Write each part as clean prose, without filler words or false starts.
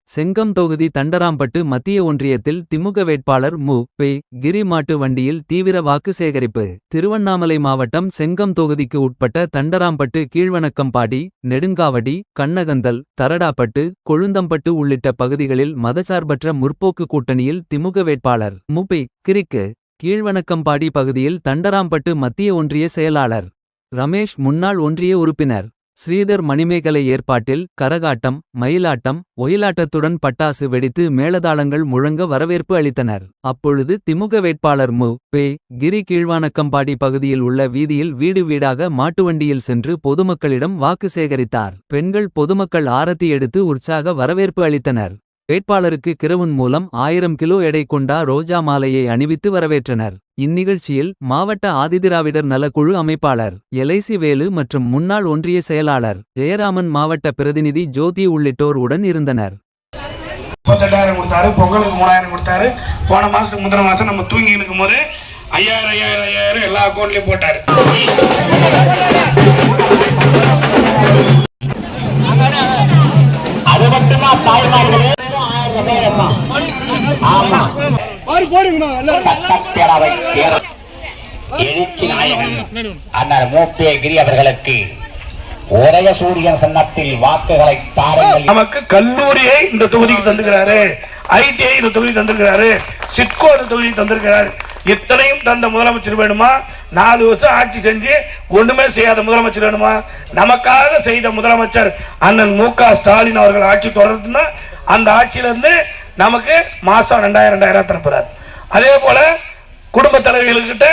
செங்கம் தொகுதி தண்டராம்பட்டு மத்திய ஒன்றியத்தில் திமுக வேட்பாளர் மு.பெ. கிரி மாட்டு வண்டியில் தீவிர வாக்கு சேகரிப்பு. திருவண்ணாமலை மாவட்டம் செங்கம் தொகுதிக்கு உட்பட்ட தண்டராம்பட்டு கீழ்வணக்கம்பாடி, நெடுங்காவடி, கண்ணகந்தல், தரடாப்பட்டு, கொழுந்தம்பட்டு உள்ளிட்ட பகுதிகளில் மதசார்பற்ற முற்போக்கு கூட்டணியில் திமுக வேட்பாளர் மு.பெ. கிரிக்கு கீழ்வணக்கம்பாடி பகுதியில் தண்டராம்பட்டு மத்திய ஒன்றிய செயலாளர் ரமேஷ், முன்னாள் ஒன்றிய உறுப்பினர் ஸ்ரீதர் மணிமேகலை ஏற்பாட்டில் கரகாட்டம், மயிலாட்டம், ஒயிலாட்டத்துடன் பட்டாசு வெடித்து மேளதாளங்கள் முழங்க வரவேற்பு அளித்தனர். அப்பொழுது திமுக வேட்பாளர் மு.பெ. கிரி கீழ்வானக்கம்பாடி பகுதியில் உள்ள வீதியில் வீடு வீடாக மாட்டுவண்டியில் சென்று பொதுமக்களிடம் வாக்கு சேகரித்தார். பெண்கள் பொதுமக்கள் ஆரத்தி எடுத்து உற்சாக வரவேற்பு அளித்தனர். வேட்பாளருக்கு கிரவுன் மூலம் 1000 கிலோ எடை கொண்ட ரோஜா மாலையை அணிவித்து வரவேற்றனர். இந்நிகழ்ச்சியில் மாவட்ட ஆதிதிராவிடர் நலக்குழு அமைப்பாளர் எல்.ஐ.சி. வேலு மற்றும் முன்னாள் ஒன்றிய செயலாளர் ஜெயராமன், மாவட்ட பிரதிநிதி ஜோதி உள்ளிட்டோர் உடன் இருந்தனர். 38,000 கொடுத்தாரு, பொங்கலுக்கு 3,000 கொடுத்தாரு. போன மாசம் முந்தின மாசம் நம்ம தூங்கி இருக்கும் போது 5,000 எல்லா அக்கௌண்ட்லயும் போட்டாரு. அது மட்டுமா தாய்மார்களே, சட்டப்பேரவை எழுச்சி நாயகன் அண்ணர் மு.பெ. கிரி அவர்களுக்கு உதயசூரியன் சின்னத்தில் வாக்குகளை தாருங்கள். நமக்கு கல்லூரியை இந்த தொகுதிக்கு தந்துக்கிறாரு, ஐடிஐ இந்த தொகுதி தந்திருக்கிறாரு, சிட்கோ இந்த தொகுதி தந்திருக்கிறாரு. இத்தனையும் தந்த முதலமைச்சர் வேணுமா? 4 வருஷம் ஆட்சி செஞ்சு ஒண்ணுமே செய்யாத முதலமைச்சர் வேணுமா? நமக்காக செய்த முதலமைச்சர் அண்ணன் மு.க. ஸ்டாலின் அவர்கள் ஆட்சி தொடர்ந்துன்னா அந்த ஆட்சியிலிருந்து நமக்கு மாசம் 2000 தரப்படுறார். அதே போல குடும்ப தலைவிகள்கிட்ட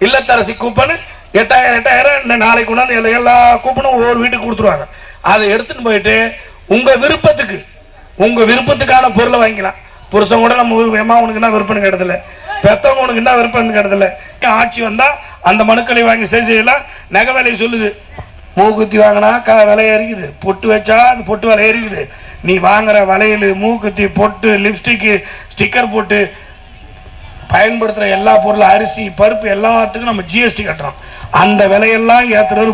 இல்லத்தரசி கூப்பன் 8,000 நாளைக்கு கொண்டாந்து எல்லா கூப்பனும் ஒவ்வொரு வீட்டுக்கு கொடுத்துருவாங்க. அதை எடுத்துன்னு போயிட்டு உங்க விருப்பத்துக்கான பொருளை வாங்கிக்கலாம். புருஷன் கூட நம்ம உனக்கு என்ன விருப்பம் கேட்டதில்ல, பெத்தவங்க உனக்கு என்ன விருப்பம் கேட்டதில்ல. ஆட்சி வந்தா அந்த மனுக்களை வாங்கி சரி செய்யலாம். நகை விலை சொல்லுது, மூக்குத்தி வாங்கினா விலை ஏறிக்குது, பொட்டு வச்சா அந்த பொட்டு விலை ஏறிக்குது. நீ வாங்குற வளையல், மூக்குத்தி, பொட்டு, லிப்ஸ்டிக்கு, ஸ்டிக்கர் போட்டு பயன்படுத்துற எல்லா பொருளும், அரிசி, பருப்பு எல்லாத்துக்கும் நம்ம ஜிஎஸ்டி கட்டுறோம். அந்த விலையெல்லாம் ஏத்துறது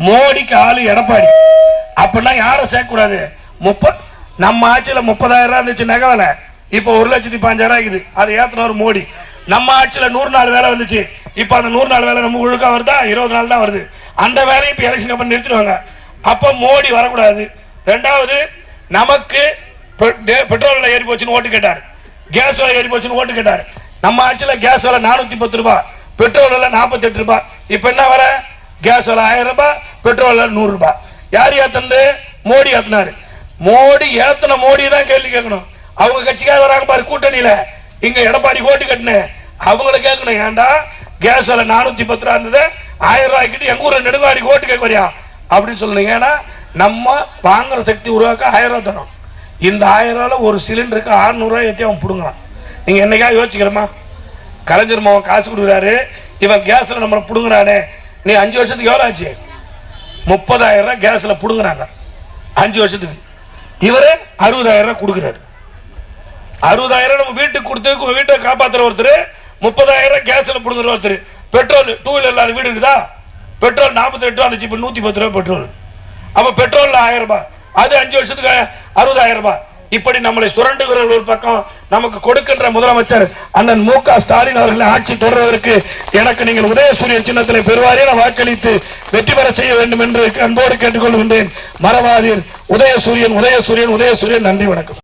மோடிக்கு ஆளு எடப்பாடி. அப்படின்னா யாரும் சேர்க்கக்கூடாது. நம்ம ஆட்சியில 30,000 இருந்துச்சு நகை விலை, இப்போ 1,05,000 இருக்குது. அதை ஏத்துனவர் மோடி. நம்ம ஆட்சியில 100 நாள் வேலை வந்துச்சு, இப்ப அந்த 100 நாள் வேலை நம்ம ஒழுக்கா வருதா? 20 நாள் தான் வருது. அந்த வேலையை இப்ப எலெக்ஷன் அப்ப நிறுத்திடுவாங்க. அப்ப மோடி வரக்கூடாது. ரெண்டாவது, நமக்கு பெட்ரோல் ஏறி போச்சுன்னு ஓட்டு கேட்டார், கேஸ் விலை ஏறி போச்சுன்னு ஓட்டு கேட்டார். நம்ம ஆட்சியில கேஸ் விலை 410 ரூபாய், பெட்ரோல் விலை 48 ரூபாய். இப்ப என்ன வர? கேஸ் விலை 1000 ரூபாய், பெட்ரோல் விலை 100 ரூபாய். யார் ஏத்தனது? மோடி ஏத்தினாரு. மோடி ஏத்தன மோடி தான் கேள்வி கேட்கணும். அவங்க கட்சிக்காக வராங்க பாரு கூட்டணியில, இங்க எடப்பாடி ஓட்டு கட்டினேன், அவங்களை கேட்கணும். ஏன்டா கேஸ் விலை 410 ரூபாய் இருந்தது, 1000 ரூபாய்க்கிட்டு எங்க ஊர்ல நெடுங்காடிக்கு ஓட்டு கேட்க வரியா அப்படின்னு சொல்லுங்க. ஏன்னா நம்ம வாங்குற சக்தி உருவாக்க 1000 ரூபாய் தரும். இந்த 1000 ரூபாய் ஒரு சிலிண்டருக்கு 600 ரூபாய் ஏற்றி அவன் பிடுங்குறான். நீங்க என்னைக்கா யோசிக்கிறோமா? கலைஞர் மாவன் காசு கொடுக்குறாரு, இவன் கேஸ்ல நம்ம பிடுங்குறானே. நீ 5 வருஷத்துக்கு எவ்வளவு ஆச்சு? 30,000 ரூபாய் கேஸ்ல பிடுங்குறாங்க 5 வருஷத்துக்கு. இவரு 60,000 ரூபாய் கொடுக்குறாரு. 60,000 நம்ம வீட்டுக்கு கொடுத்து வீட்டை காப்பாத்துற ஒருத்தர், 30,000 ரூபாய் கேஸ்ல பிடுங்குற ஒருத்தர். பெட்ரோல் 2 வீலர் இல்லாத வீடு இருக்குதா? பெட்ரோல் 48 ரூபா இருந்துச்சு, இப்ப 110 ரூபாய் பெட்ரோல். அப்ப பெட்ரோல் 1000 ரூபாய், அது 5 வருஷத்துக்கு 60,000 ரூபாய். இப்படி நம்மளை சுரண்டுகிற ஒரு பக்கம் நமக்கு கொடுக்கின்ற முதலமைச்சர் அண்ணன் மு.க. ஸ்டாலின் அவர்களை ஆட்சி தொடர்வதற்கு எனக்கு நீங்கள் உதயசூரியன் சின்னத்தில் பெருவாரியான வாக்களித்து வெற்றி பெற செய்ய வேண்டும் என்று அன்போடு கேட்டுக்கொள்கின்றேன். மறவாதீர். உதயசூரியன், உதயசூரியன், உதயசூரியன். நன்றி, வணக்கம்.